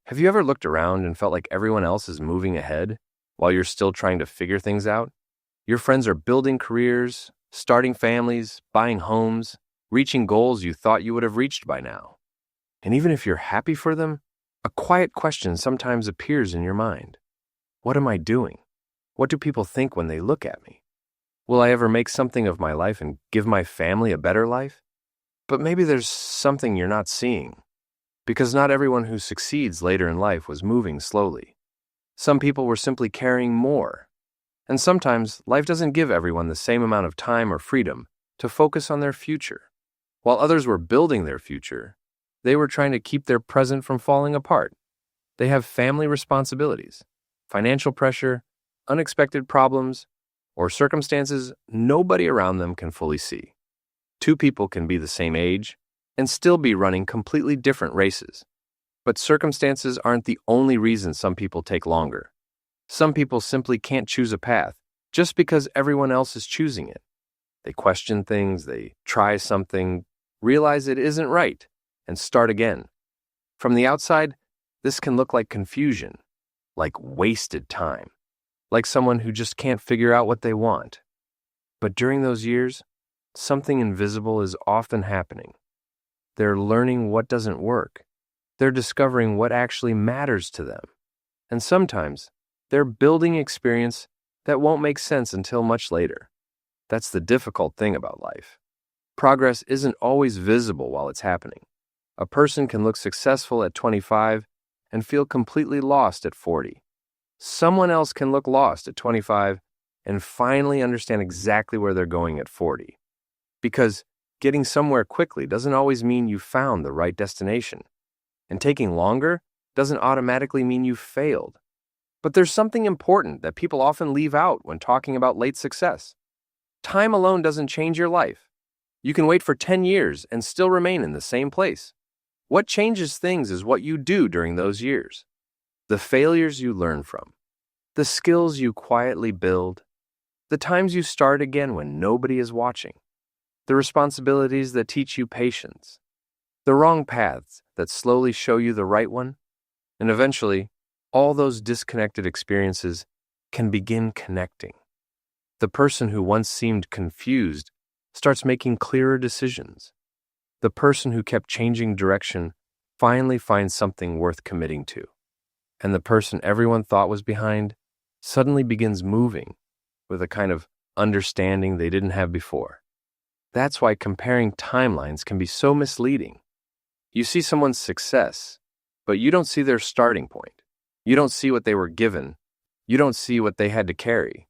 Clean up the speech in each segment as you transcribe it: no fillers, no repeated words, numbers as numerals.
Have you ever looked around and felt like everyone else is moving ahead while you're still trying to figure things out? Your friends are building careers, starting families, buying homes, reaching goals you thought you would have reached by now. And even if you're happy for them, a quiet question sometimes appears in your mind. What am I doing? What do people think when they look at me? Will I ever make something of my life and give my family a better life? But maybe there's something you're not seeing. Because not everyone who succeeds later in life was moving slowly. Some people were simply carrying more. And sometimes life doesn't give everyone the same amount of time or freedom to focus on their future. While others were building their future, they were trying to keep their present from falling apart. They have family responsibilities, financial pressure, unexpected problems, or circumstances nobody around them can fully see. Two people can be the same age and still be running completely different races. But circumstances aren't the only reason some people take longer. Some people simply can't choose a path just because everyone else is choosing it. They question things, they try something, realize it isn't right, and start again. From the outside, this can look like confusion, like wasted time, like someone who just can't figure out what they want. But during those years, something invisible is often happening. They're learning what doesn't work. They're discovering what actually matters to them. And sometimes, they're building experience that won't make sense until much later. That's the difficult thing about life. Progress isn't always visible while it's happening. A person can look successful at 25 and feel completely lost at 40. Someone else can look lost at 25 and finally understand exactly where they're going at 40. Because getting somewhere quickly doesn't always mean you found the right destination. And taking longer doesn't automatically mean you failed. But there's something important that people often leave out when talking about late success. Time alone doesn't change your life. You can wait for 10 years and still remain in the same place. What changes things is what you do during those years. The failures you learn from, the skills you quietly build, the times you start again when nobody is watching, the responsibilities that teach you patience, the wrong paths that slowly show you the right one, and eventually, all those disconnected experiences can begin connecting. The person who once seemed confused starts making clearer decisions. The person who kept changing direction finally finds something worth committing to. And the person everyone thought was behind suddenly begins moving with a kind of understanding they didn't have before. That's why comparing timelines can be so misleading. You see someone's success, but you don't see their starting point. You don't see what they were given. You don't see what they had to carry.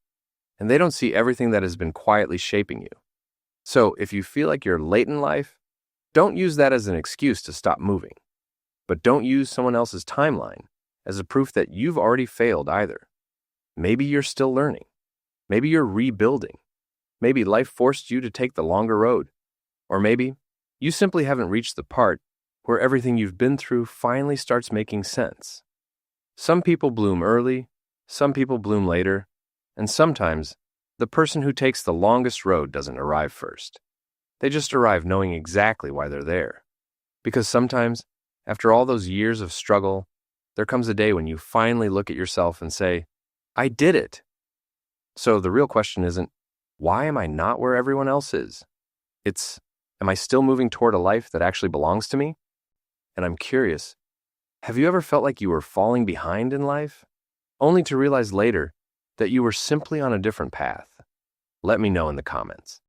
And they don't see everything that has been quietly shaping you. So if you feel like you're late in life, don't use that as an excuse to stop moving. But don't use someone else's timeline as a proof that you've already failed either. Maybe you're still learning. Maybe you're rebuilding. Maybe life forced you to take the longer road. Or maybe you simply haven't reached the part where everything you've been through finally starts making sense. Some people bloom early, some people bloom later, and sometimes the person who takes the longest road doesn't arrive first. They just arrive knowing exactly why they're there. Because sometimes, after all those years of struggle, there comes a day when you finally look at yourself and say, I did it. So the real question isn't, why am I not where everyone else is? It's, am I still moving toward a life that actually belongs to me? And I'm curious, have you ever felt like you were falling behind in life, only to realize later that you were simply on a different path? Let me know in the comments.